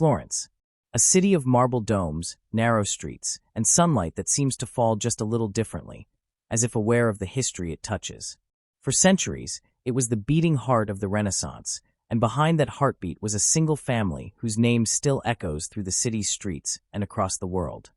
Florence, a city of marble domes, narrow streets, and sunlight that seems to fall just a little differently, as if aware of the history it touches. For centuries, it was the beating heart of the Renaissance, and behind that heartbeat was a single family whose name still echoes through the city's streets and across the world: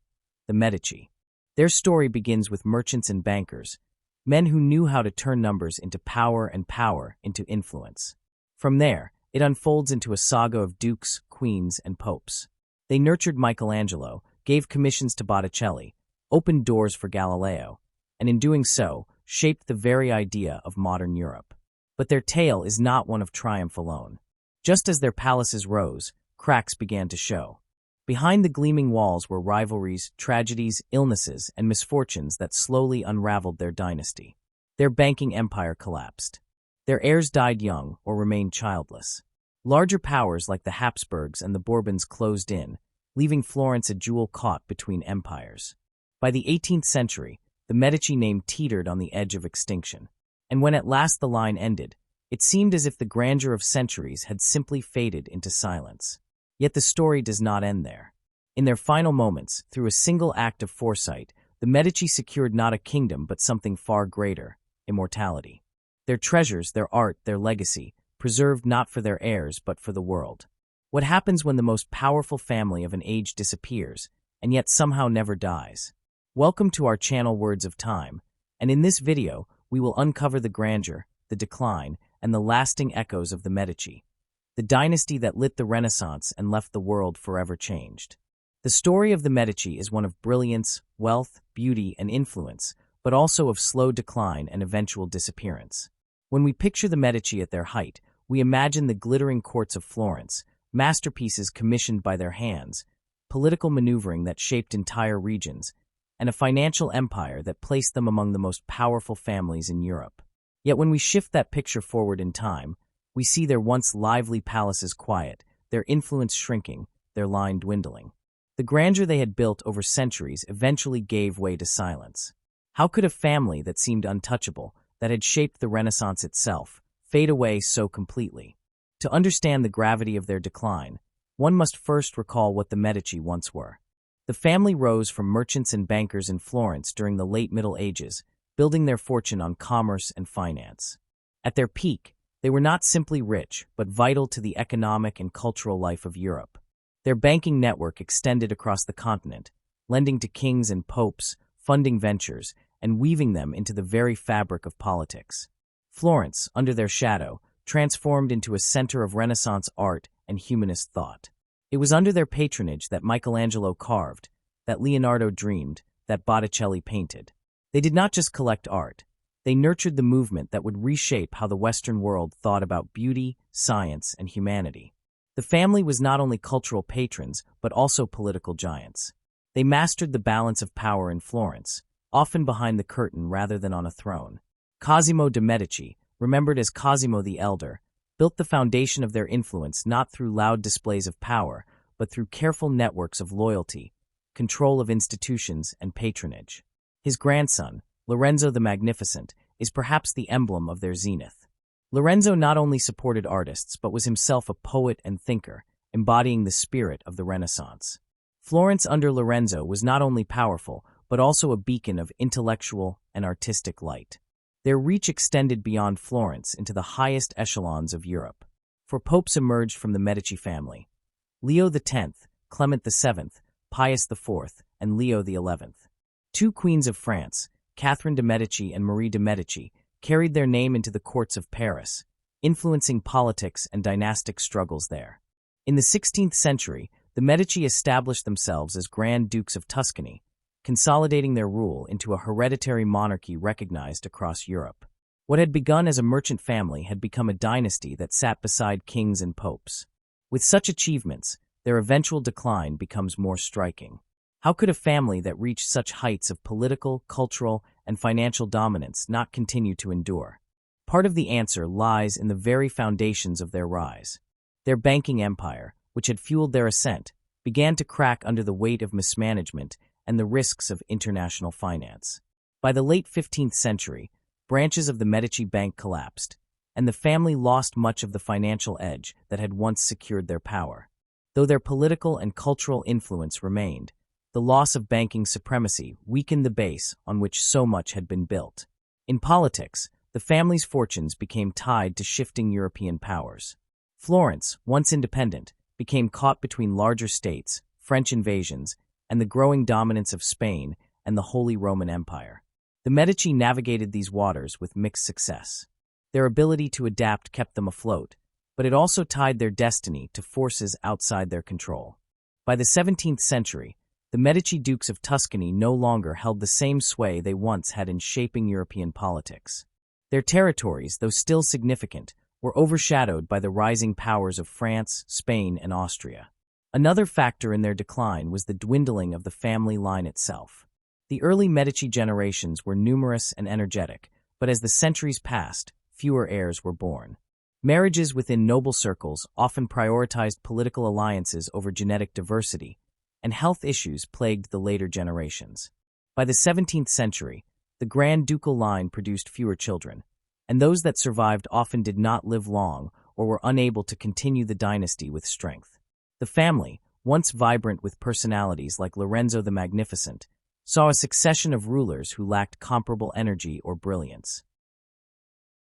the Medici. Their story begins with merchants and bankers, men who knew how to turn numbers into power and power into influence. From there, it unfolds into a saga of dukes, queens, and popes. They nurtured Michelangelo, gave commissions to Botticelli, opened doors for Galileo, and in doing so, shaped the very idea of modern Europe. But their tale is not one of triumph alone. Just as their palaces rose, cracks began to show. Behind the gleaming walls were rivalries, tragedies, illnesses, and misfortunes that slowly unraveled their dynasty. Their banking empire collapsed. Their heirs died young or remained childless. Larger powers like the Habsburgs and the Bourbons closed in, leaving Florence a jewel caught between empires. By the 18th century, the Medici name teetered on the edge of extinction. And when at last the line ended, it seemed as if the grandeur of centuries had simply faded into silence. Yet the story does not end there. In their final moments, through a single act of foresight, the Medici secured not a kingdom but something far greater: immortality. Their treasures, their art, their legacy, preserved not for their heirs but for the world. What happens when the most powerful family of an age disappears, and yet somehow never dies? Welcome to our channel Words of Time, and in this video, we will uncover the grandeur, the decline, and the lasting echoes of the Medici, the dynasty that lit the Renaissance and left the world forever changed. The story of the Medici is one of brilliance, wealth, beauty, and influence, but also of slow decline and eventual disappearance. When we picture the Medici at their height, we imagine the glittering courts of Florence, masterpieces commissioned by their hands, political maneuvering that shaped entire regions, and a financial empire that placed them among the most powerful families in Europe. Yet when we shift that picture forward in time, we see their once lively palaces quiet, their influence shrinking, their line dwindling. The grandeur they had built over centuries eventually gave way to silence. How could a family that seemed untouchable, that had shaped the Renaissance itself, fade away so completely? To understand the gravity of their decline, one must first recall what the Medici once were. The family rose from merchants and bankers in Florence during the late Middle Ages, building their fortune on commerce and finance. At their peak, they were not simply rich, but vital to the economic and cultural life of Europe. Their banking network extended across the continent, lending to kings and popes, funding ventures, and weaving them into the very fabric of politics. Florence, under their shadow, transformed into a center of Renaissance art and humanist thought. It was under their patronage that Michelangelo carved, that Leonardo dreamed, that Botticelli painted. They did not just collect art. They nurtured the movement that would reshape how the Western world thought about beauty, science, and humanity. The family was not only cultural patrons, but also political giants. They mastered the balance of power in Florence, often behind the curtain rather than on a throne. Cosimo de' Medici, remembered as Cosimo the Elder, built the foundation of their influence not through loud displays of power, but through careful networks of loyalty, control of institutions, and patronage. His grandson, Lorenzo the Magnificent, is perhaps the emblem of their zenith. Lorenzo not only supported artists, but was himself a poet and thinker, embodying the spirit of the Renaissance. Florence under Lorenzo was not only powerful, but also a beacon of intellectual and artistic light. Their reach extended beyond Florence into the highest echelons of Europe. For popes emerged from the Medici family: Leo X, Clement VII, Pius IV, and Leo XI. Two queens of France, Catherine de' Medici and Marie de' Medici, carried their name into the courts of Paris, influencing politics and dynastic struggles there. In the 16th century, the Medici established themselves as Grand Dukes of Tuscany, consolidating their rule into a hereditary monarchy recognized across Europe. What had begun as a merchant family had become a dynasty that sat beside kings and popes. With such achievements, their eventual decline becomes more striking. How could a family that reached such heights of political, cultural, and financial dominance not continue to endure? Part of the answer lies in the very foundations of their rise. Their banking empire, which had fueled their ascent, began to crack under the weight of mismanagement and the risks of international finance. By the late 15th century, branches of the Medici Bank collapsed, and the family lost much of the financial edge that had once secured their power. Though their political and cultural influence remained, the loss of banking supremacy weakened the base on which so much had been built. In politics, the family's fortunes became tied to shifting European powers. Florence, once independent, became caught between larger states, French invasions, and the growing dominance of Spain and the Holy Roman Empire. The Medici navigated these waters with mixed success. Their ability to adapt kept them afloat, but it also tied their destiny to forces outside their control. By the 17th century, the Medici Dukes of Tuscany no longer held the same sway they once had in shaping European politics. Their territories, though still significant, were overshadowed by the rising powers of France, Spain, and Austria. Another factor in their decline was the dwindling of the family line itself. The early Medici generations were numerous and energetic, but as the centuries passed, fewer heirs were born. Marriages within noble circles often prioritized political alliances over genetic diversity, and health issues plagued the later generations. By the 17th century, the Grand Ducal line produced fewer children, and those that survived often did not live long or were unable to continue the dynasty with strength. The family, once vibrant with personalities like Lorenzo the Magnificent, saw a succession of rulers who lacked comparable energy or brilliance.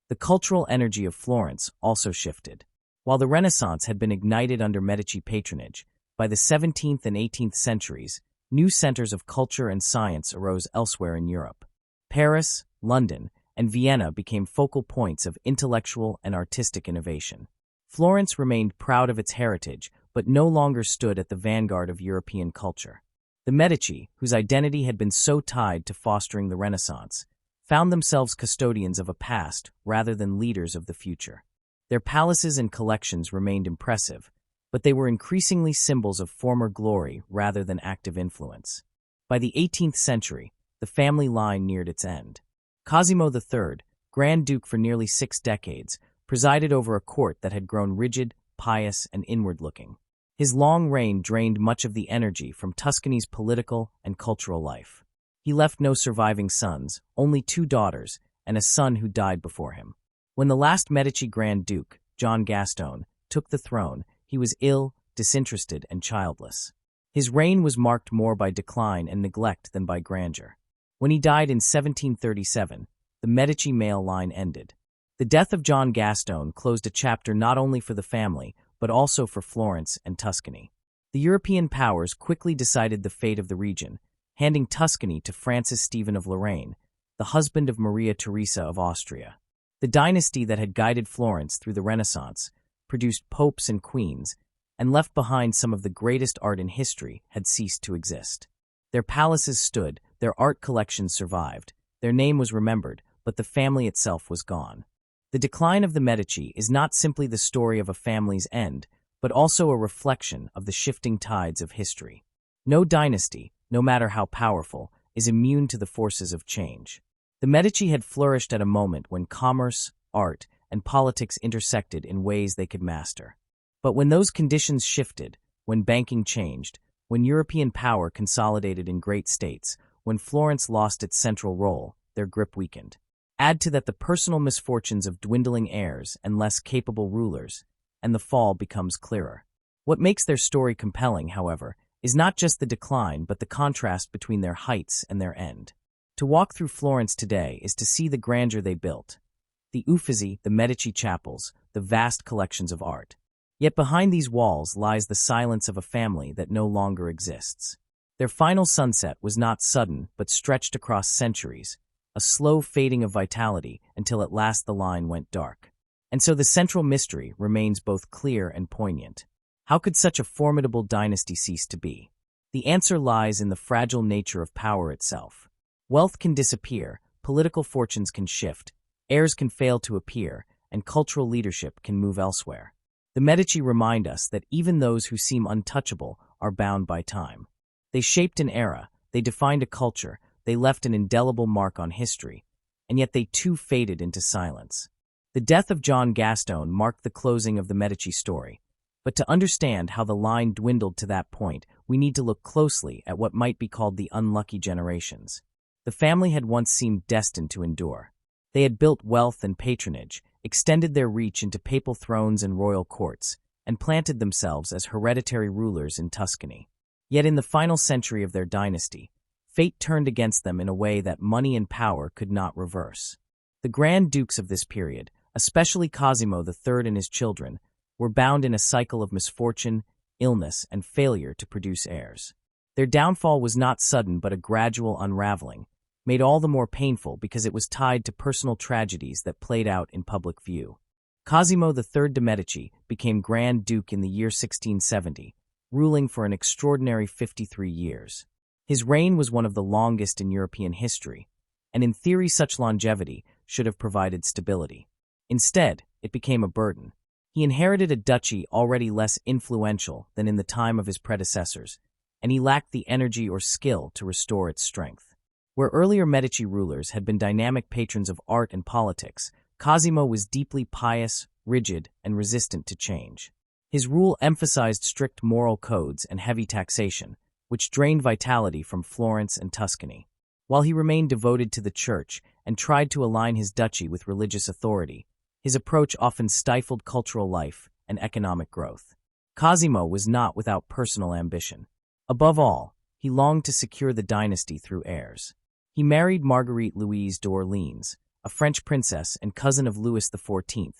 The cultural energy of Florence also shifted. While the Renaissance had been ignited under Medici patronage, by the 17th and 18th centuries, new centers of culture and science arose elsewhere in Europe. Paris, London, and Vienna became focal points of intellectual and artistic innovation. Florence remained proud of its heritage, but no longer stood at the vanguard of European culture. The Medici, whose identity had been so tied to fostering the Renaissance, found themselves custodians of a past rather than leaders of the future. Their palaces and collections remained impressive, but they were increasingly symbols of former glory rather than active influence. By the 18th century, the family line neared its end. Cosimo III, Grand Duke for nearly 6 decades, presided over a court that had grown rigid, pious, and inward-looking. His long reign drained much of the energy from Tuscany's political and cultural life. He left no surviving sons, only 2 daughters, and a son who died before him. When the last Medici Grand Duke, John Gaston, took the throne, he was ill, disinterested, and childless. His reign was marked more by decline and neglect than by grandeur. When he died in 1737, the Medici male line ended. The death of John Gaston closed a chapter not only for the family, but also for Florence and Tuscany. The European powers quickly decided the fate of the region, handing Tuscany to Francis Stephen of Lorraine, the husband of Maria Theresa of Austria. The dynasty that had guided Florence through the Renaissance, produced popes and queens, and left behind some of the greatest art in history, had ceased to exist. Their palaces stood, their art collections survived, their name was remembered, but the family itself was gone. The decline of the Medici is not simply the story of a family's end, but also a reflection of the shifting tides of history. No dynasty, no matter how powerful, is immune to the forces of change. The Medici had flourished at a moment when commerce, art, and politics intersected in ways they could master. But when those conditions shifted, when banking changed, when European power consolidated in great states, when Florence lost its central role, their grip weakened. Add to that the personal misfortunes of dwindling heirs and less capable rulers, and the fall becomes clearer. What makes their story compelling, however, is not just the decline but the contrast between their heights and their end. To walk through Florence today is to see the grandeur they built. The Uffizi, the Medici chapels, the vast collections of art. Yet behind these walls lies the silence of a family that no longer exists. Their final sunset was not sudden but stretched across centuries, a slow fading of vitality until at last the line went dark. And so the central mystery remains both clear and poignant. How could such a formidable dynasty cease to be? The answer lies in the fragile nature of power itself. Wealth can disappear, political fortunes can shift, heirs can fail to appear, and cultural leadership can move elsewhere. The Medici remind us that even those who seem untouchable are bound by time. They shaped an era, they defined a culture, they left an indelible mark on history, and yet they too faded into silence. The death of John Gaston marked the closing of the Medici story, but to understand how the line dwindled to that point, we need to look closely at what might be called the unlucky generations. The family had once seemed destined to endure. They had built wealth and patronage, extended their reach into papal thrones and royal courts, and planted themselves as hereditary rulers in Tuscany. Yet in the final century of their dynasty, fate turned against them in a way that money and power could not reverse. The Grand Dukes of this period, especially Cosimo III and his children, were bound in a cycle of misfortune, illness, and failure to produce heirs. Their downfall was not sudden but a gradual unraveling, made all the more painful because it was tied to personal tragedies that played out in public view. Cosimo III de' Medici became Grand Duke in the year 1670, ruling for an extraordinary 53 years. His reign was one of the longest in European history, and in theory such longevity should have provided stability. Instead, it became a burden. He inherited a duchy already less influential than in the time of his predecessors, and he lacked the energy or skill to restore its strength. Where earlier Medici rulers had been dynamic patrons of art and politics, Cosimo was deeply pious, rigid, and resistant to change. His rule emphasized strict moral codes and heavy taxation, which drained vitality from Florence and Tuscany. While he remained devoted to the church and tried to align his duchy with religious authority, his approach often stifled cultural life and economic growth. Cosimo was not without personal ambition. Above all, he longed to secure the dynasty through heirs. He married Marguerite Louise d'Orléans, a French princess and cousin of Louis XIV,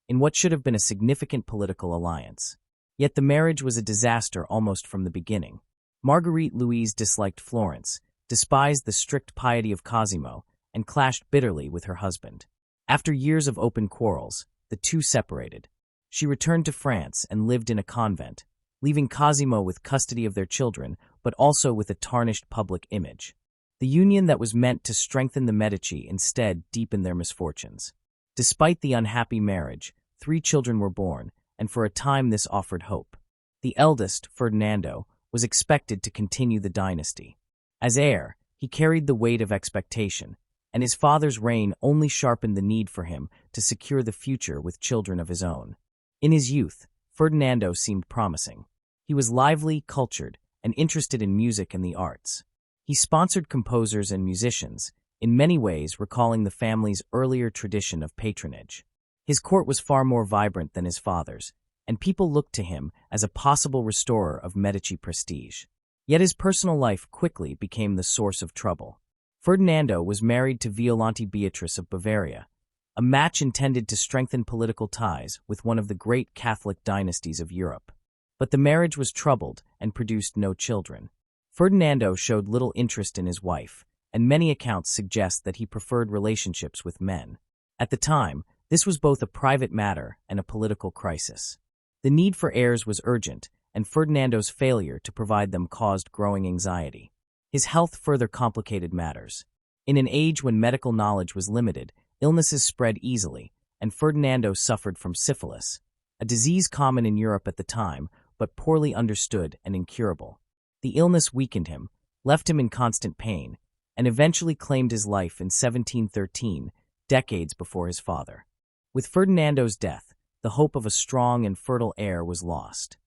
in what should have been a significant political alliance. Yet the marriage was a disaster almost from the beginning. Marguerite Louise disliked Florence, despised the strict piety of Cosimo, and clashed bitterly with her husband. After years of open quarrels, the two separated. She returned to France and lived in a convent, leaving Cosimo with custody of their children, but also with a tarnished public image. The union that was meant to strengthen the Medici instead deepened their misfortunes. Despite the unhappy marriage, 3 children were born, and for a time this offered hope. The eldest, Ferdinando, was expected to continue the dynasty. As heir, he carried the weight of expectation, and his father's reign only sharpened the need for him to secure the future with children of his own. In his youth, Ferdinando seemed promising. He was lively, cultured, and interested in music and the arts. He sponsored composers and musicians, in many ways recalling the family's earlier tradition of patronage. His court was far more vibrant than his father's, and people looked to him as a possible restorer of Medici prestige. Yet his personal life quickly became the source of trouble. Ferdinando was married to Violante Beatrice of Bavaria, a match intended to strengthen political ties with one of the great Catholic dynasties of Europe. But the marriage was troubled and produced no children. Ferdinando showed little interest in his wife, and many accounts suggest that he preferred relationships with men. At the time, this was both a private matter and a political crisis. The need for heirs was urgent, and Ferdinando's failure to provide them caused growing anxiety. His health further complicated matters. In an age when medical knowledge was limited, illnesses spread easily, and Ferdinando suffered from syphilis, a disease common in Europe at the time, but poorly understood and incurable. The illness weakened him, left him in constant pain, and eventually claimed his life in 1713, decades before his father. With Ferdinando's death, the hope of a strong and fertile heir was lost.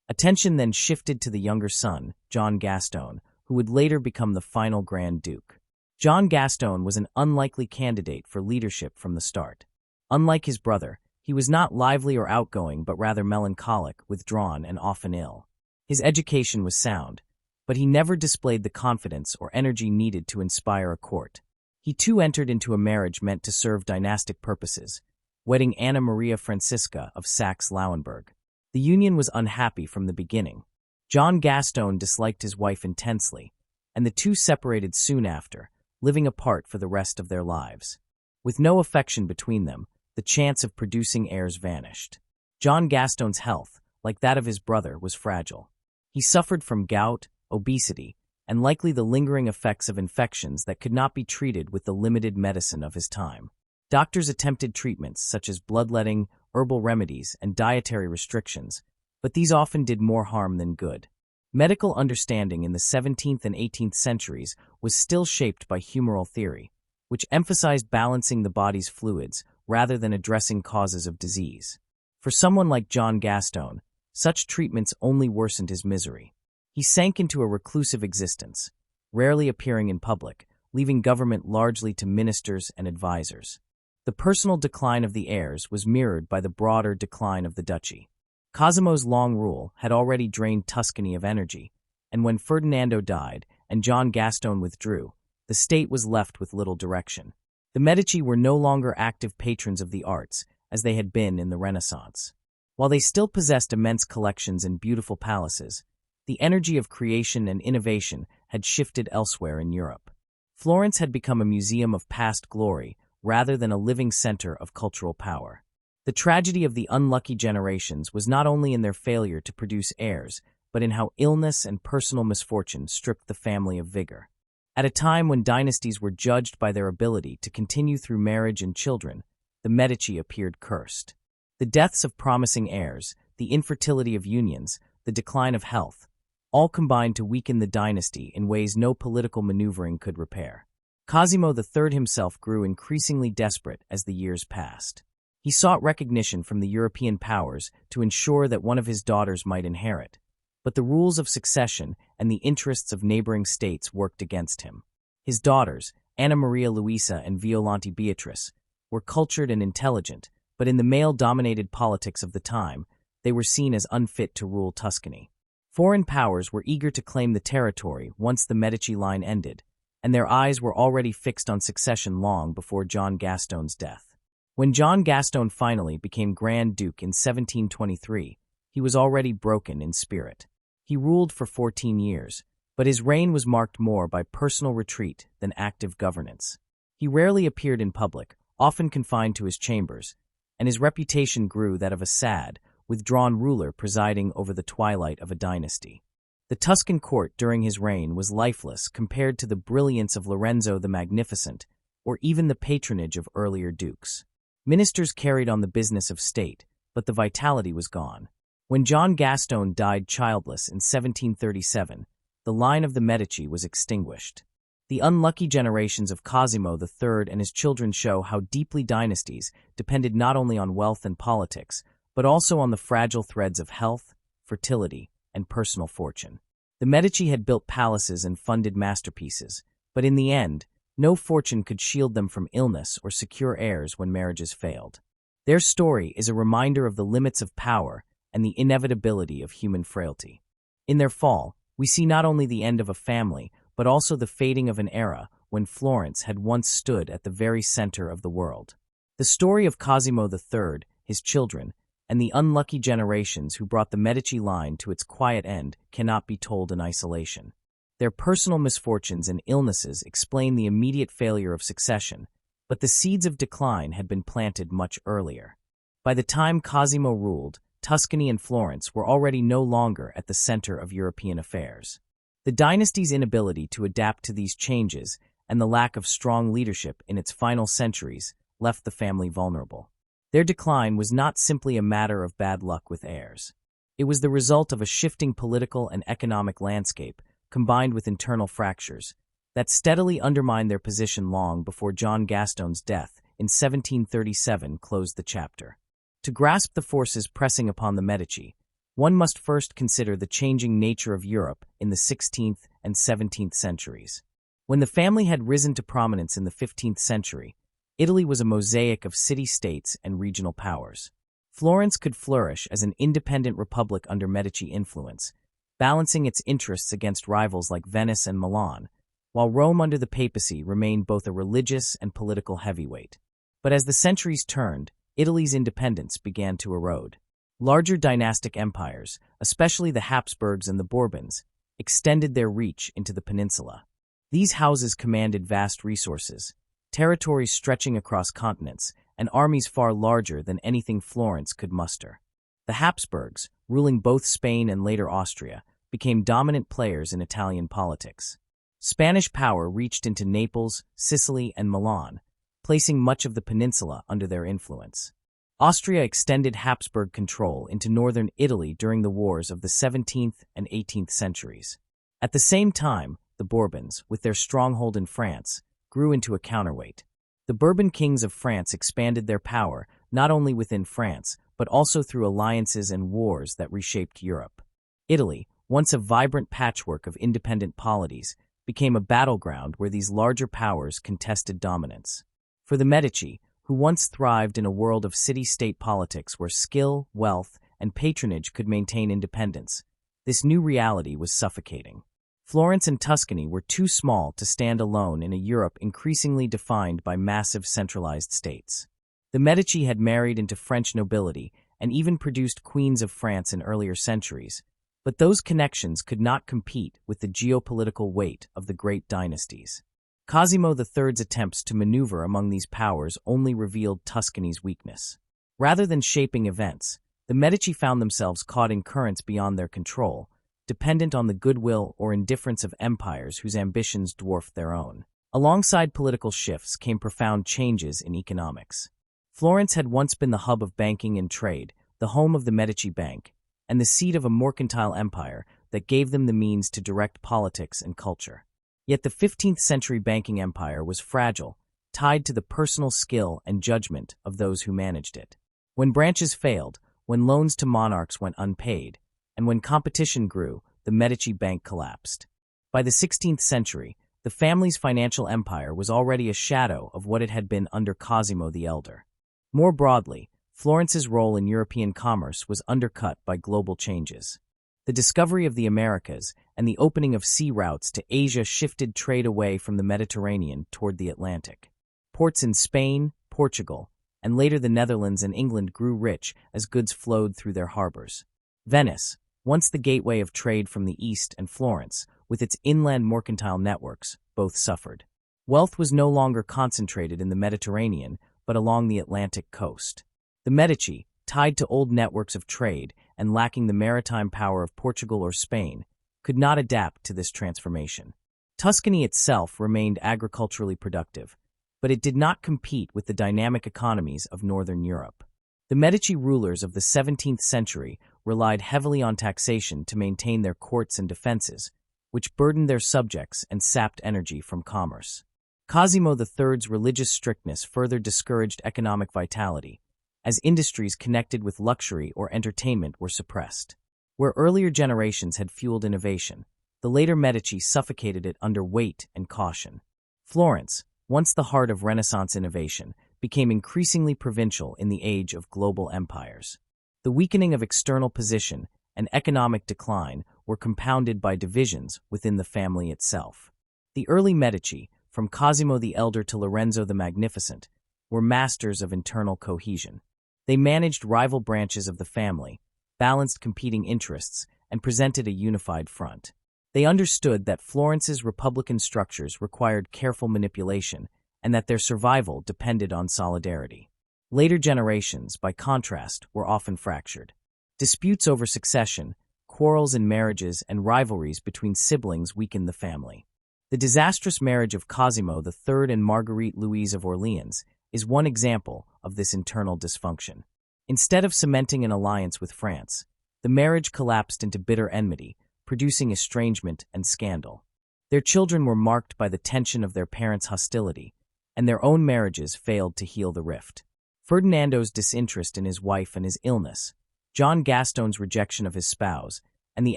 Attention then shifted to the younger son, John Gaston, who would later become the final Grand Duke. John Gaston was an unlikely candidate for leadership from the start. Unlike his brother, he was not lively or outgoing but rather melancholic, withdrawn, and often ill. His education was sound, but he never displayed the confidence or energy needed to inspire a court. He too entered into a marriage meant to serve dynastic purposes, wedding Anna Maria Francisca of Saxe-Lauenburg. The union was unhappy from the beginning. John Gaston disliked his wife intensely, and the two separated soon after, living apart for the rest of their lives. With no affection between them, the chance of producing heirs vanished. John Gaston's health, like that of his brother, was fragile. He suffered from gout, obesity, and likely the lingering effects of infections that could not be treated with the limited medicine of his time. Doctors attempted treatments such as bloodletting, herbal remedies, and dietary restrictions, but these often did more harm than good. Medical understanding in the 17th and 18th centuries was still shaped by humoral theory, which emphasized balancing the body's fluids rather than addressing causes of disease. For someone like John Gaston, such treatments only worsened his misery. He sank into a reclusive existence, rarely appearing in public, leaving government largely to ministers and advisors. The personal decline of the heirs was mirrored by the broader decline of the duchy. Cosimo's long rule had already drained Tuscany of energy, and when Ferdinando died and John Gaston withdrew, the state was left with little direction. The Medici were no longer active patrons of the arts, as they had been in the Renaissance. While they still possessed immense collections and beautiful palaces, the energy of creation and innovation had shifted elsewhere in Europe. Florence had become a museum of past glory rather than a living center of cultural power. The tragedy of the unlucky generations was not only in their failure to produce heirs, but in how illness and personal misfortune stripped the family of vigor. At a time when dynasties were judged by their ability to continue through marriage and children, the Medici appeared cursed. The deaths of promising heirs, the infertility of unions, the decline of health, all combined to weaken the dynasty in ways no political maneuvering could repair. Cosimo III himself grew increasingly desperate as the years passed. He sought recognition from the European powers to ensure that one of his daughters might inherit, but the rules of succession and the interests of neighboring states worked against him. His daughters, Anna Maria Luisa and Violante Beatrice, were cultured and intelligent, but in the male-dominated politics of the time, they were seen as unfit to rule Tuscany. Foreign powers were eager to claim the territory once the Medici line ended, and their eyes were already fixed on succession long before John Gaston's death. When John Gaston finally became Grand Duke in 1723, he was already broken in spirit. He ruled for 14 years, but his reign was marked more by personal retreat than active governance. He rarely appeared in public, often confined to his chambers, and his reputation grew that of a sad, withdrawn ruler presiding over the twilight of a dynasty. The Tuscan court during his reign was lifeless compared to the brilliance of Lorenzo the Magnificent, or even the patronage of earlier dukes. Ministers carried on the business of state, but the vitality was gone. When John Gaston died childless in 1737, the line of the Medici was extinguished. The unlucky generations of Cosimo III and his children show how deeply dynasties depended not only on wealth and politics, but also on the fragile threads of health, fertility, and personal fortune. The Medici had built palaces and funded masterpieces, but in the end, no fortune could shield them from illness or secure heirs when marriages failed. Their story is a reminder of the limits of power and the inevitability of human frailty. In their fall, we see not only the end of a family, but also the fading of an era when Florence had once stood at the very center of the world. The story of Cosimo III, his children, and the unlucky generations who brought the Medici line to its quiet end cannot be told in isolation. Their personal misfortunes and illnesses explain the immediate failure of succession, but the seeds of decline had been planted much earlier. By the time Cosimo ruled, Tuscany and Florence were already no longer at the center of European affairs. The dynasty's inability to adapt to these changes and the lack of strong leadership in its final centuries left the family vulnerable. Their decline was not simply a matter of bad luck with heirs. It was the result of a shifting political and economic landscape, combined with internal fractures, that steadily undermined their position long before John Gaston's death in 1737 closed the chapter. To grasp the forces pressing upon the Medici, one must first consider the changing nature of Europe in the 16th and 17th centuries. When the family had risen to prominence in the 15th century, Italy was a mosaic of city-states and regional powers. Florence could flourish as an independent republic under Medici influence, balancing its interests against rivals like Venice and Milan, while Rome under the papacy remained both a religious and political heavyweight. But as the centuries turned, Italy's independence began to erode. Larger dynastic empires, especially the Habsburgs and the Bourbons, extended their reach into the peninsula. These houses commanded vast resources, territories stretching across continents, and armies far larger than anything Florence could muster. The Habsburgs, ruling both Spain and later Austria, became dominant players in Italian politics. Spanish power reached into Naples, Sicily, and Milan, placing much of the peninsula under their influence. Austria extended Habsburg control into northern Italy during the wars of the 17th and 18th centuries. At the same time, the Bourbons, with their stronghold in France, grew into a counterweight. The Bourbon kings of France expanded their power not only within France, but also through alliances and wars that reshaped Europe. Italy, once a vibrant patchwork of independent polities, became a battleground where these larger powers contested dominance. For the Medici, who once thrived in a world of city-state politics where skill, wealth, and patronage could maintain independence. This new reality was suffocating. Florence and Tuscany were too small to stand alone in a Europe increasingly defined by massive centralized states. The Medici had married into French nobility and even produced queens of France in earlier centuries, but those connections could not compete with the geopolitical weight of the great dynasties. Cosimo III's attempts to maneuver among these powers only revealed Tuscany's weakness. Rather than shaping events, the Medici found themselves caught in currents beyond their control, dependent on the goodwill or indifference of empires whose ambitions dwarfed their own. Alongside political shifts came profound changes in economics. Florence had once been the hub of banking and trade, the home of the Medici Bank, and the seat of a mercantile empire that gave them the means to direct politics and culture. Yet the 15th century banking empire was fragile, tied to the personal skill and judgment of those who managed it. When branches failed, when loans to monarchs went unpaid, and when competition grew, the Medici Bank collapsed. By the 16th century, the family's financial empire was already a shadow of what it had been under Cosimo the Elder. More broadly, Florence's role in European commerce was undercut by global changes. The discovery of the Americas and the opening of sea routes to Asia shifted trade away from the Mediterranean toward the Atlantic. Ports in Spain, Portugal, and later the Netherlands and England grew rich as goods flowed through their harbors. Venice, once the gateway of trade from the east, and Florence, with its inland mercantile networks, both suffered. Wealth was no longer concentrated in the Mediterranean, but along the Atlantic coast. The Medici, tied to old networks of trade and lacking the maritime power of Portugal or Spain, could not adapt to this transformation. Tuscany itself remained agriculturally productive, but it did not compete with the dynamic economies of northern Europe. The Medici rulers of the 17th century relied heavily on taxation to maintain their courts and defenses, which burdened their subjects and sapped energy from commerce. Cosimo III's religious strictness further discouraged economic vitality, as industries connected with luxury or entertainment were suppressed. Where earlier generations had fueled innovation, the later Medici suffocated it under weight and caution. Florence, once the heart of Renaissance innovation, became increasingly provincial in the age of global empires. The weakening of external position and economic decline were compounded by divisions within the family itself. The early Medici, from Cosimo the Elder to Lorenzo the Magnificent, were masters of internal cohesion. They managed rival branches of the family, balanced competing interests, and presented a unified front. They understood that Florence's republican structures required careful manipulation and that their survival depended on solidarity. Later generations, by contrast, were often fractured. Disputes over succession, quarrels in marriages, and rivalries between siblings weakened the family. The disastrous marriage of Cosimo III and Marguerite Louise of Orleans is one example of this internal dysfunction. Instead of cementing an alliance with France, the marriage collapsed into bitter enmity, producing estrangement and scandal. Their children were marked by the tension of their parents' hostility, and their own marriages failed to heal the rift. Ferdinando's disinterest in his wife and his illness, John Gaston's rejection of his spouse, and the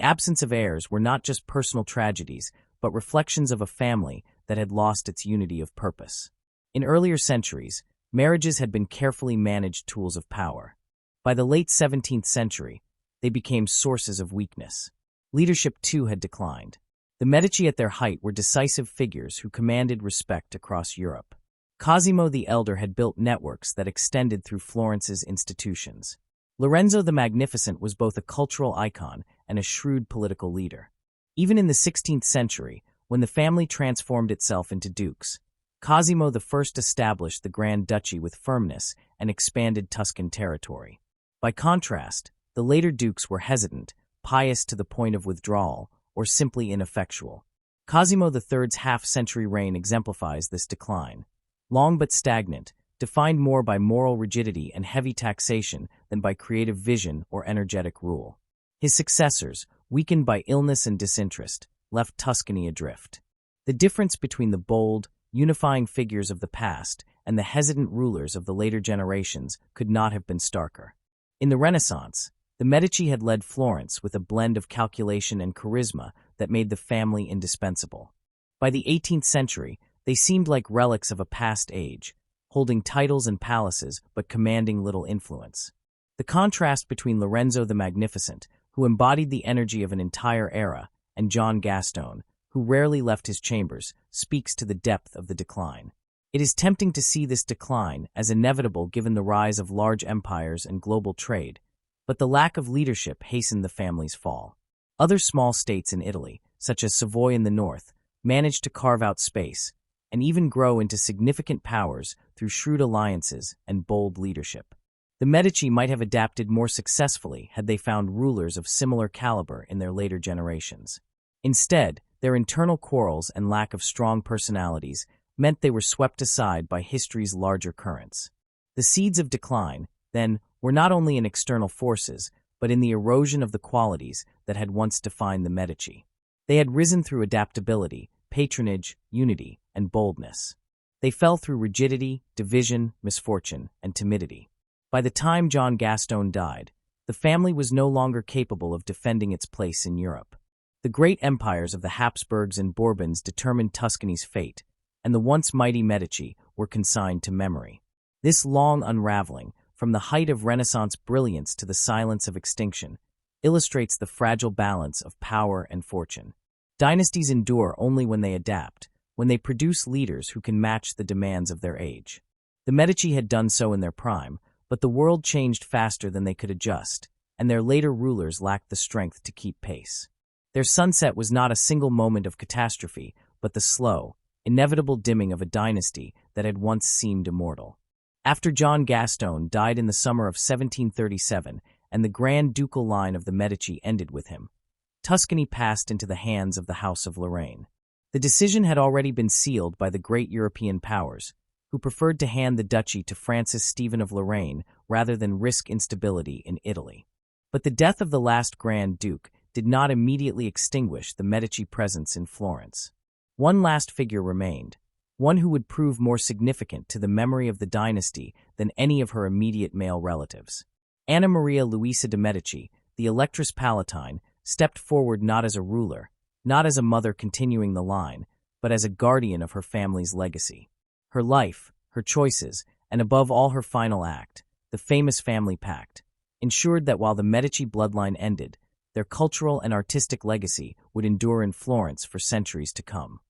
absence of heirs were not just personal tragedies, but reflections of a family that had lost its unity of purpose. In earlier centuries, marriages had been carefully managed tools of power. By the late 17th century, they became sources of weakness. Leadership, too, had declined. The Medici at their height were decisive figures who commanded respect across Europe. Cosimo the Elder had built networks that extended through Florence's institutions. Lorenzo the Magnificent was both a cultural icon and a shrewd political leader. Even in the 16th century, when the family transformed itself into dukes, Cosimo I established the Grand Duchy with firmness and expanded Tuscan territory. By contrast, the later dukes were hesitant, pious to the point of withdrawal, or simply ineffectual. Cosimo III's half-century reign exemplifies this decline. Long but stagnant, defined more by moral rigidity and heavy taxation than by creative vision or energetic rule. His successors, weakened by illness and disinterest, left Tuscany adrift. The difference between the bold, unifying figures of the past and the hesitant rulers of the later generations could not have been starker. In the Renaissance, the Medici had led Florence with a blend of calculation and charisma that made the family indispensable. By the 18th century, they seemed like relics of a past age, holding titles and palaces but commanding little influence. The contrast between Lorenzo the Magnificent, who embodied the energy of an entire era, and John Gaston, who rarely left his chambers, speaks to the depth of the decline. It is tempting to see this decline as inevitable given the rise of large empires and global trade, but the lack of leadership hastened the family's fall. Other small states in Italy, such as Savoy in the north, managed to carve out space and even grow into significant powers through shrewd alliances and bold leadership. The Medici might have adapted more successfully had they found rulers of similar caliber in their later generations. Instead, their internal quarrels and lack of strong personalities meant they were swept aside by history's larger currents. The seeds of decline, then, were not only in external forces, but in the erosion of the qualities that had once defined the Medici. They had risen through adaptability, patronage, unity, and boldness. They fell through rigidity, division, misfortune, and timidity. By the time John Gaston died, the family was no longer capable of defending its place in Europe. The great empires of the Habsburgs and Bourbons determined Tuscany's fate, and the once mighty Medici were consigned to memory. This long unraveling, from the height of Renaissance brilliance to the silence of extinction, illustrates the fragile balance of power and fortune. Dynasties endure only when they adapt, when they produce leaders who can match the demands of their age. The Medici had done so in their prime, but the world changed faster than they could adjust, and their later rulers lacked the strength to keep pace. Their sunset was not a single moment of catastrophe, but the slow, inevitable dimming of a dynasty that had once seemed immortal. After John Gaston died in the summer of 1737 and the Grand Ducal line of the Medici ended with him, Tuscany passed into the hands of the House of Lorraine. The decision had already been sealed by the great European powers, who preferred to hand the duchy to Francis Stephen of Lorraine rather than risk instability in Italy. But the death of the last Grand Duke did not immediately extinguish the Medici presence in Florence. One last figure remained, one who would prove more significant to the memory of the dynasty than any of her immediate male relatives. Anna Maria Luisa de' Medici, the Electress Palatine, stepped forward not as a ruler, not as a mother continuing the line, but as a guardian of her family's legacy. Her life, her choices, and above all her final act, the famous family pact, ensured that while the Medici bloodline ended, their cultural and artistic legacy would endure in Florence for centuries to come.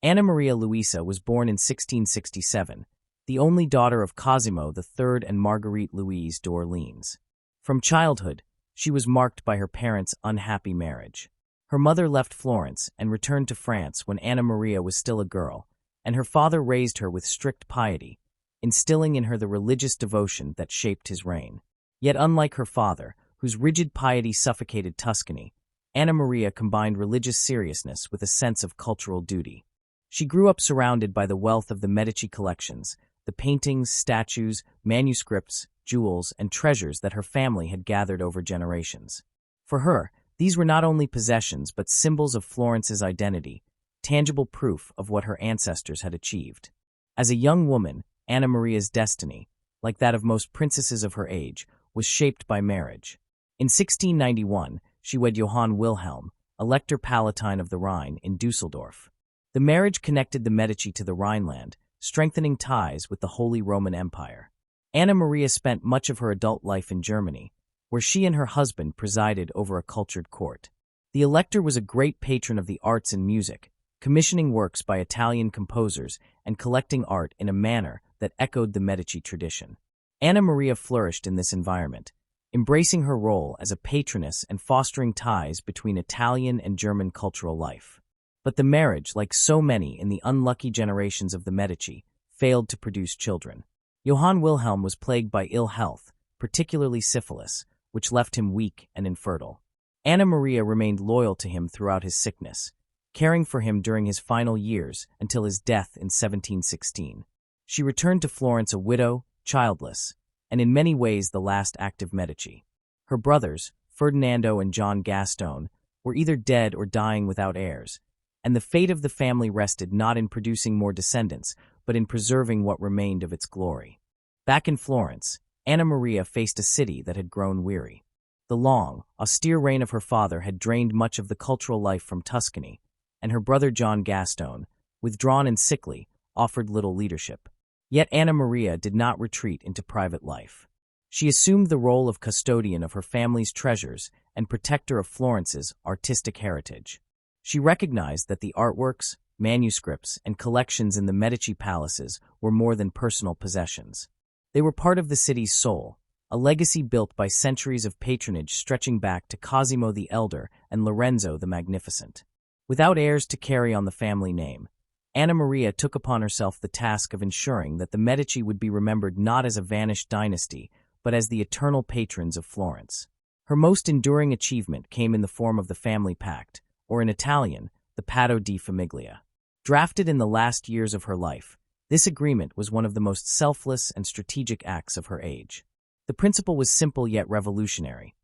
Anna Maria Luisa was born in 1667, the only daughter of Cosimo III and Marguerite Louise d'Orleans. From childhood, she was marked by her parents' unhappy marriage. Her mother left Florence and returned to France when Anna Maria was still a girl, and her father raised her with strict piety, instilling in her the religious devotion that shaped his reign. Yet unlike her father, whose rigid piety suffocated Tuscany, Anna Maria combined religious seriousness with a sense of cultural duty. She grew up surrounded by the wealth of the Medici collections, the paintings, statues, manuscripts, jewels, and treasures that her family had gathered over generations. For her, these were not only possessions but symbols of Florence's identity, tangible proof of what her ancestors had achieved. As a young woman, Anna Maria's destiny, like that of most princesses of her age, was shaped by marriage. In 1691, she wed Johann Wilhelm, Elector Palatine of the Rhine, in Dusseldorf. The marriage connected the Medici to the Rhineland, strengthening ties with the Holy Roman Empire. Anna Maria spent much of her adult life in Germany, where she and her husband presided over a cultured court. The Elector was a great patron of the arts and music, commissioning works by Italian composers and collecting art in a manner that echoed the Medici tradition. Anna Maria flourished in this environment, embracing her role as a patroness and fostering ties between Italian and German cultural life. But the marriage, like so many in the unlucky generations of the Medici, failed to produce children. Johann Wilhelm was plagued by ill health, particularly syphilis, which left him weak and infertile. Anna Maria remained loyal to him throughout his sickness, caring for him during his final years until his death in 1716. She returned to Florence a widow, childless, and in many ways the last active Medici. Her brothers, Ferdinando and John Gaston, were either dead or dying without heirs, and the fate of the family rested not in producing more descendants, but in preserving what remained of its glory. Back in Florence, Anna Maria faced a city that had grown weary. The long, austere reign of her father had drained much of the cultural life from Tuscany, and her brother John Gaston, withdrawn and sickly, offered little leadership. Yet Anna Maria did not retreat into private life. She assumed the role of custodian of her family's treasures and protector of Florence's artistic heritage. She recognized that the artworks, manuscripts, and collections in the Medici palaces were more than personal possessions. They were part of the city's soul, a legacy built by centuries of patronage stretching back to Cosimo the Elder and Lorenzo the Magnificent. Without heirs to carry on the family name, Anna Maria took upon herself the task of ensuring that the Medici would be remembered not as a vanished dynasty, but as the eternal patrons of Florence. Her most enduring achievement came in the form of the family pact, or in Italian, the Patto di Famiglia. Drafted in the last years of her life, this agreement was one of the most selfless and strategic acts of her age. The principle was simple yet revolutionary.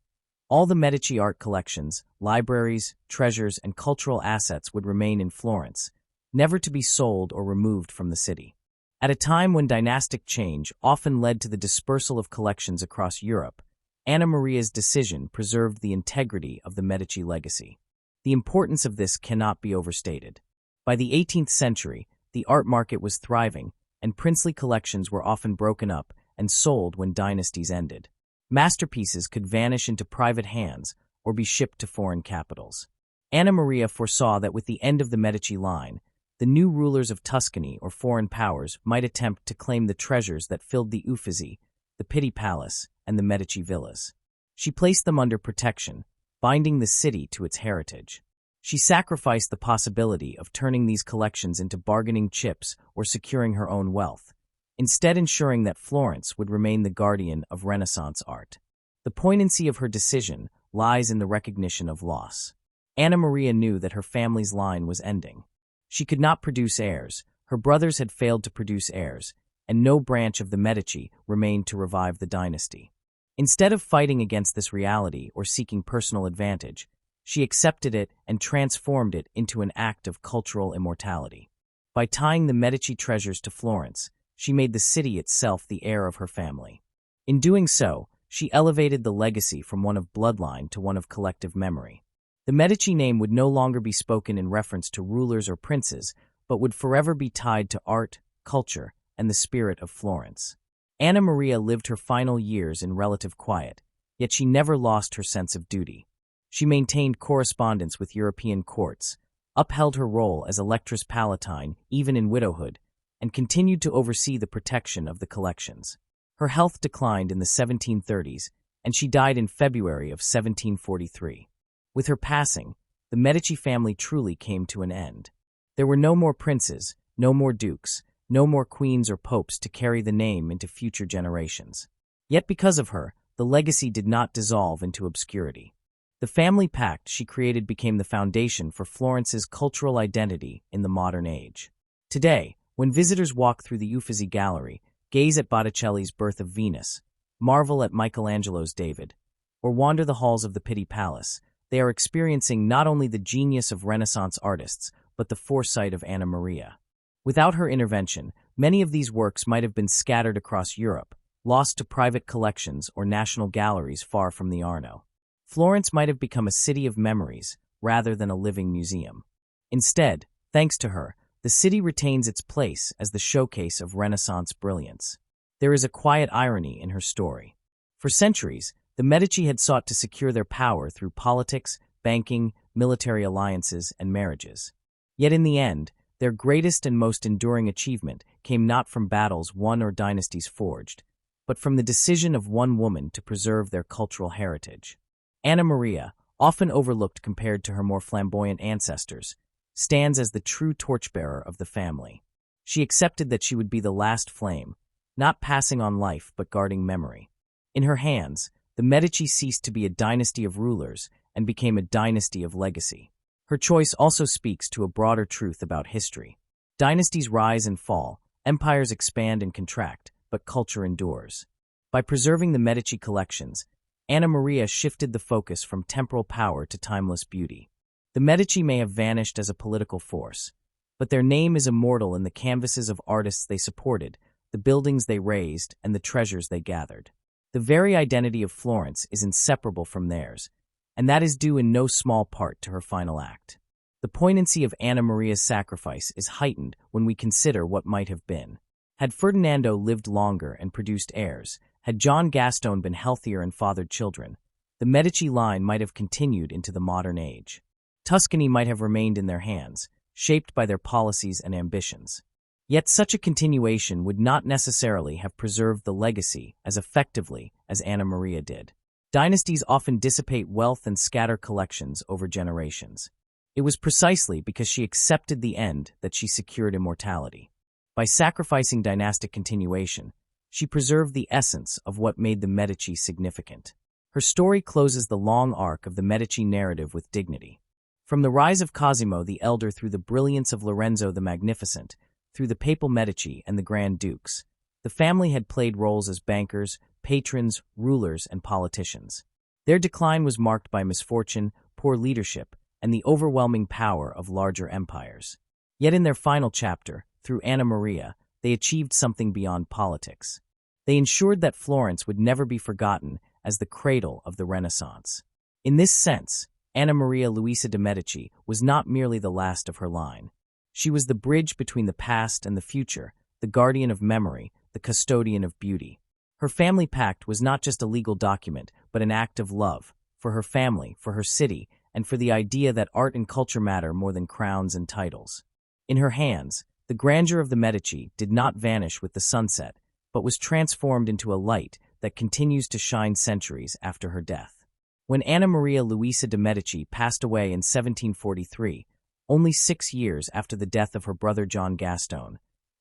All the Medici art collections, libraries, treasures, and cultural assets would remain in Florence, never to be sold or removed from the city. At a time when dynastic change often led to the dispersal of collections across Europe, Anna Maria's decision preserved the integrity of the Medici legacy. The importance of this cannot be overstated. By the 18th century, the art market was thriving, and princely collections were often broken up and sold when dynasties ended. Masterpieces could vanish into private hands or be shipped to foreign capitals. Anna Maria foresaw that with the end of the Medici line, the new rulers of Tuscany or foreign powers might attempt to claim the treasures that filled the Uffizi, the Pitti Palace, and the Medici villas. She placed them under protection, binding the city to its heritage. She sacrificed the possibility of turning these collections into bargaining chips or securing her own wealth, instead ensuring that Florence would remain the guardian of Renaissance art. The poignancy of her decision lies in the recognition of loss. Anna Maria knew that her family's line was ending. She could not produce heirs, her brothers had failed to produce heirs, and no branch of the Medici remained to revive the dynasty. Instead of fighting against this reality or seeking personal advantage, she accepted it and transformed it into an act of cultural immortality. By tying the Medici treasures to Florence, she made the city itself the heir of her family. In doing so, she elevated the legacy from one of bloodline to one of collective memory. The Medici name would no longer be spoken in reference to rulers or princes, but would forever be tied to art, culture, and the spirit of Florence. Anna Maria lived her final years in relative quiet, yet she never lost her sense of duty. She maintained correspondence with European courts, upheld her role as Electress Palatine even in widowhood, and continued to oversee the protection of the collections. Her health declined in the 1730s, and she died in February of 1743. With her passing, the Medici family truly came to an end. There were no more princes, no more dukes, no more queens or popes to carry the name into future generations. Yet because of her, the legacy did not dissolve into obscurity. The family pact she created became the foundation for Florence's cultural identity in the modern age. Today, when visitors walk through the Uffizi Gallery, gaze at Botticelli's Birth of Venus, marvel at Michelangelo's David, or wander the halls of the Pitti Palace, they are experiencing not only the genius of Renaissance artists, but the foresight of Anna Maria. Without her intervention, many of these works might have been scattered across Europe, lost to private collections or national galleries far from the Arno. Florence might have become a city of memories rather than a living museum. Instead, thanks to her, the city retains its place as the showcase of Renaissance brilliance. There is a quiet irony in her story. For centuries, the Medici had sought to secure their power through politics, banking, military alliances, and marriages. Yet in the end, their greatest and most enduring achievement came not from battles won or dynasties forged, but from the decision of one woman to preserve their cultural heritage. Anna Maria, often overlooked compared to her more flamboyant ancestors, stands as the true torchbearer of the family. She accepted that she would be the last flame, not passing on life but guarding memory. In her hands, the Medici ceased to be a dynasty of rulers and became a dynasty of legacy. Her choice also speaks to a broader truth about history. Dynasties rise and fall, empires expand and contract, but culture endures. By preserving the Medici collections, Anna Maria shifted the focus from temporal power to timeless beauty. The Medici may have vanished as a political force, but their name is immortal in the canvases of artists they supported, the buildings they raised, and the treasures they gathered. The very identity of Florence is inseparable from theirs, and that is due in no small part to her final act. The poignancy of Anna Maria's sacrifice is heightened when we consider what might have been. Had Ferdinando lived longer and produced heirs, Had John Gaston been healthier and fathered children, the Medici line might have continued into the modern age. Tuscany might have remained in their hands, shaped by their policies and ambitions. Yet such a continuation would not necessarily have preserved the legacy as effectively as Anna Maria did. Dynasties often dissipate wealth and scatter collections over generations. It was precisely because she accepted the end that she secured immortality. By sacrificing dynastic continuation, she preserved the essence of what made the Medici significant. Her story closes the long arc of the Medici narrative with dignity. From the rise of Cosimo the Elder through the brilliance of Lorenzo the Magnificent, through the papal Medici and the Grand Dukes, the family had played roles as bankers, patrons, rulers, and politicians. Their decline was marked by misfortune, poor leadership, and the overwhelming power of larger empires. Yet in their final chapter, through Anna Maria, they achieved something beyond politics. They ensured that Florence would never be forgotten as the cradle of the Renaissance. In this sense, Anna Maria Luisa de' Medici was not merely the last of her line. She was the bridge between the past and the future, the guardian of memory, the custodian of beauty. Her family pact was not just a legal document, but an act of love, for her family, for her city, and for the idea that art and culture matter more than crowns and titles. In her hands, the grandeur of the Medici did not vanish with the sunset, but was transformed into a light that continues to shine centuries after her death. When Anna Maria Luisa de' Medici passed away in 1743, only 6 years after the death of her brother John Gaston,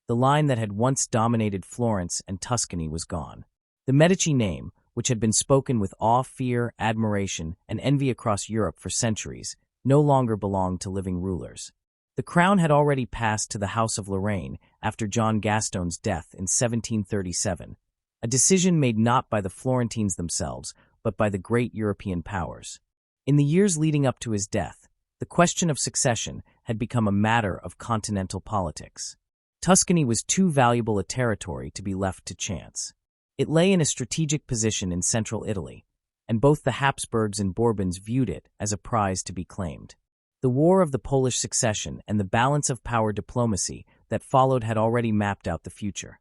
the line that had once dominated Florence and Tuscany was gone. The Medici name, which had been spoken with awe, fear, admiration, and envy across Europe for centuries, no longer belonged to living rulers. The crown had already passed to the House of Lorraine after John Gaston's death in 1737, a decision made not by the Florentines themselves, but by the great European powers. In the years leading up to his death, the question of succession had become a matter of continental politics. Tuscany was too valuable a territory to be left to chance. It lay in a strategic position in central Italy, and both the Habsburgs and Bourbons viewed it as a prize to be claimed. The War of the Polish Succession and the balance of power diplomacy that followed had already mapped out the future.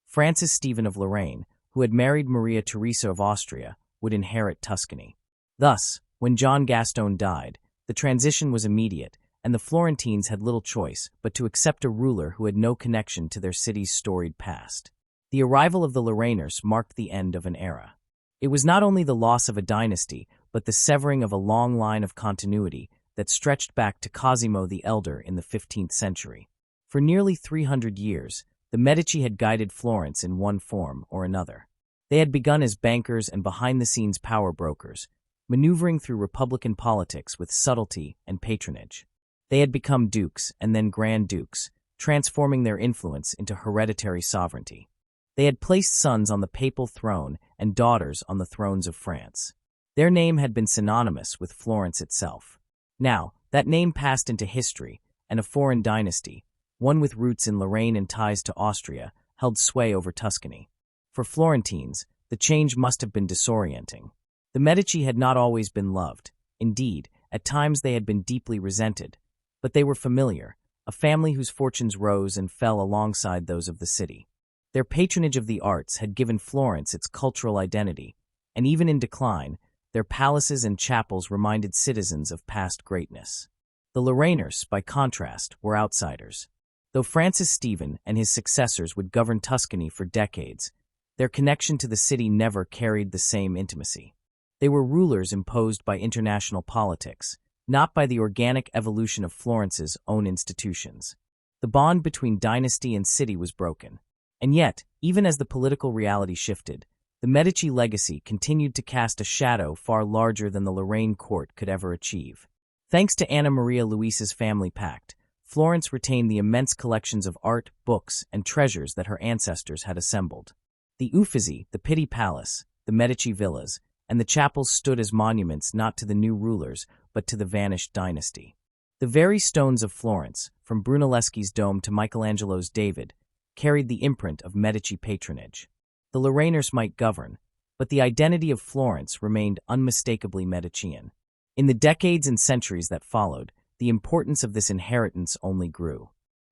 Francis Stephen of Lorraine, who had married Maria Theresa of Austria, would inherit Tuscany. Thus, when John Gaston died, the transition was immediate, and the Florentines had little choice but to accept a ruler who had no connection to their city's storied past. The arrival of the Lorrainers marked the end of an era. It was not only the loss of a dynasty, but the severing of a long line of continuity that stretched back to Cosimo the Elder in the 15th century. For nearly 300 years, the Medici had guided Florence in one form or another. They had begun as bankers and behind-the-scenes power brokers, maneuvering through republican politics with subtlety and patronage. They had become dukes and then grand dukes, transforming their influence into hereditary sovereignty. They had placed sons on the papal throne and daughters on the thrones of France. Their name had been synonymous with Florence itself. Now, that name passed into history, and a foreign dynasty, one with roots in Lorraine and ties to Austria, held sway over Tuscany. For Florentines, the change must have been disorienting. The Medici had not always been loved. Indeed, at times they had been deeply resented. But they were familiar, a family whose fortunes rose and fell alongside those of the city. Their patronage of the arts had given Florence its cultural identity, and even in decline, their palaces and chapels reminded citizens of past greatness. The Lorrainers, by contrast, were outsiders. Though Francis Stephen and his successors would govern Tuscany for decades, their connection to the city never carried the same intimacy. They were rulers imposed by international politics, not by the organic evolution of Florence's own institutions. The bond between dynasty and city was broken. And yet, even as the political reality shifted, the Medici legacy continued to cast a shadow far larger than the Lorraine court could ever achieve. Thanks to Anna Maria Luisa's family pact, Florence retained the immense collections of art, books, and treasures that her ancestors had assembled. The Uffizi, the Pitti Palace, the Medici villas, and the chapels stood as monuments not to the new rulers, but to the vanished dynasty. The very stones of Florence, from Brunelleschi's dome to Michelangelo's David, carried the imprint of Medici patronage. The Lorrainers might govern, but the identity of Florence remained unmistakably Medicean. In the decades and centuries that followed, the importance of this inheritance only grew.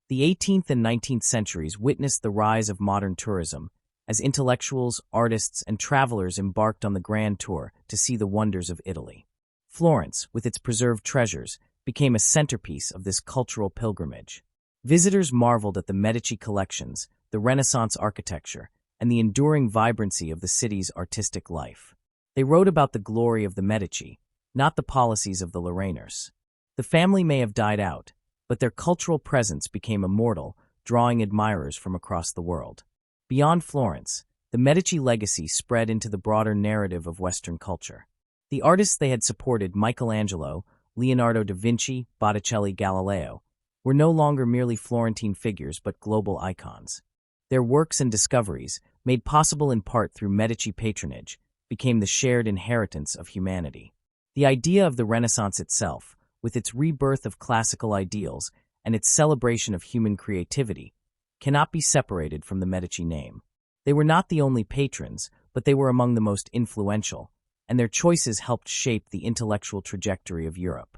The 18th and 19th centuries witnessed the rise of modern tourism, as intellectuals, artists, and travelers embarked on the grand tour to see the wonders of Italy. Florence, with its preserved treasures, became a centerpiece of this cultural pilgrimage. Visitors marveled at the Medici collections, the Renaissance architecture, and the enduring vibrancy of the city's artistic life. They wrote about the glory of the Medici, not the policies of the Lorrainers. The family may have died out, but their cultural presence became immortal, drawing admirers from across the world. Beyond Florence, the Medici legacy spread into the broader narrative of Western culture. The artists they had supported, Michelangelo, Leonardo da Vinci, Botticelli, Galileo, were no longer merely Florentine figures but global icons. Their works and discoveries, made possible in part through Medici patronage, became the shared inheritance of humanity. The idea of the Renaissance itself, with its rebirth of classical ideals and its celebration of human creativity, cannot be separated from the Medici name. They were not the only patrons, but they were among the most influential, and their choices helped shape the intellectual trajectory of Europe.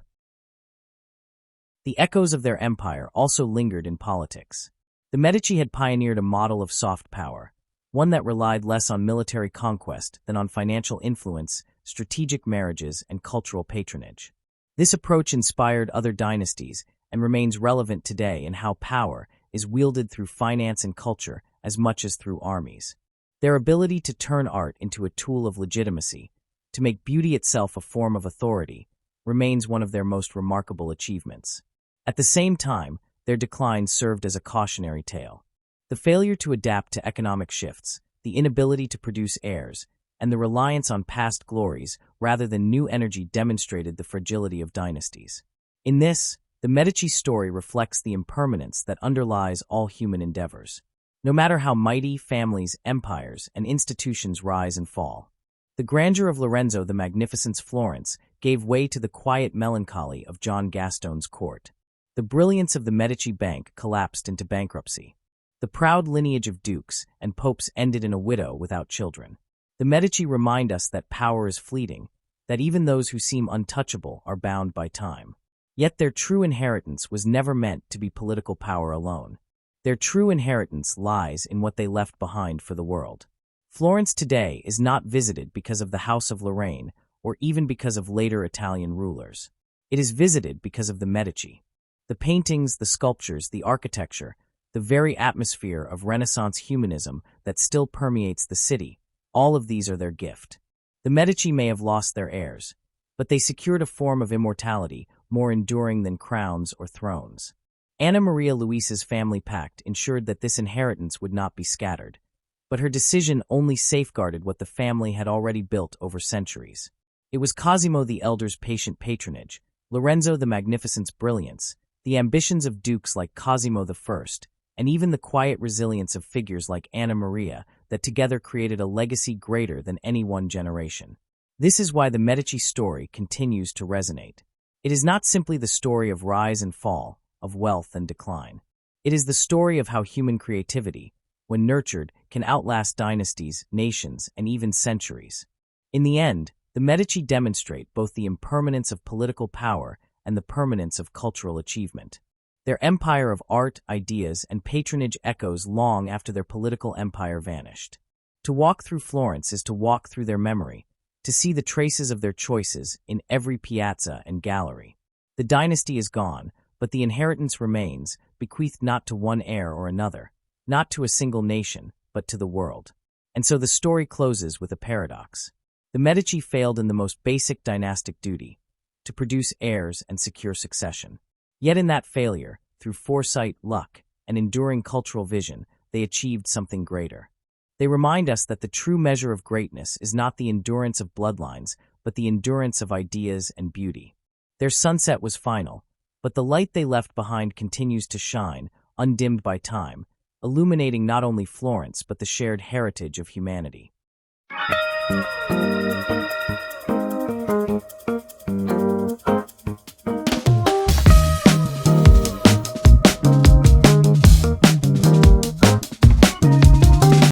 The echoes of their empire also lingered in politics. The Medici had pioneered a model of soft power, one that relied less on military conquest than on financial influence, strategic marriages, and cultural patronage. This approach inspired other dynasties and remains relevant today in how power is wielded through finance and culture as much as through armies. Their ability to turn art into a tool of legitimacy, to make beauty itself a form of authority, remains one of their most remarkable achievements. At the same time, their decline served as a cautionary tale. The failure to adapt to economic shifts, the inability to produce heirs, and the reliance on past glories rather than new energy demonstrated the fragility of dynasties. In this, the Medici story reflects the impermanence that underlies all human endeavors. No matter how mighty families, empires, and institutions rise and fall, the grandeur of Lorenzo the Magnificent's Florence gave way to the quiet melancholy of John Gaston's court. The brilliance of the Medici Bank collapsed into bankruptcy. The proud lineage of dukes and popes ended in a widow without children. The Medici remind us that power is fleeting, that even those who seem untouchable are bound by time. Yet their true inheritance was never meant to be political power alone. Their true inheritance lies in what they left behind for the world. Florence today is not visited because of the House of Lorraine or even because of later Italian rulers. It is visited because of the Medici. The paintings, the sculptures, the architecture, the very atmosphere of Renaissance humanism that still permeates the city, all of these are their gift. The Medici may have lost their heirs, but they secured a form of immortality more enduring than crowns or thrones. Anna Maria Luisa's family pact ensured that this inheritance would not be scattered, but her decision only safeguarded what the family had already built over centuries. It was Cosimo the Elder's patient patronage, Lorenzo the Magnificent's brilliance, the ambitions of dukes like Cosimo I, and even the quiet resilience of figures like Anna Maria that together created a legacy greater than any one generation. This is why the Medici story continues to resonate. It is not simply the story of rise and fall, of wealth and decline. It is the story of how human creativity, when nurtured, can outlast dynasties, nations, and even centuries. In the end, the Medici demonstrate both the impermanence of political power and the permanence of cultural achievement. Their empire of art, ideas, and patronage echoes long after their political empire vanished. To walk through Florence is to walk through their memory, to see the traces of their choices in every piazza and gallery. The dynasty is gone, but the inheritance remains, bequeathed not to one heir or another, not to a single nation, but to the world. And so the story closes with a paradox. The Medici failed in the most basic dynastic duty, to produce heirs and secure succession. Yet in that failure, through foresight, luck, and enduring cultural vision, they achieved something greater. They remind us that the true measure of greatness is not the endurance of bloodlines, but the endurance of ideas and beauty. Their sunset was final, but the light they left behind continues to shine, undimmed by time, illuminating not only Florence but the shared heritage of humanity.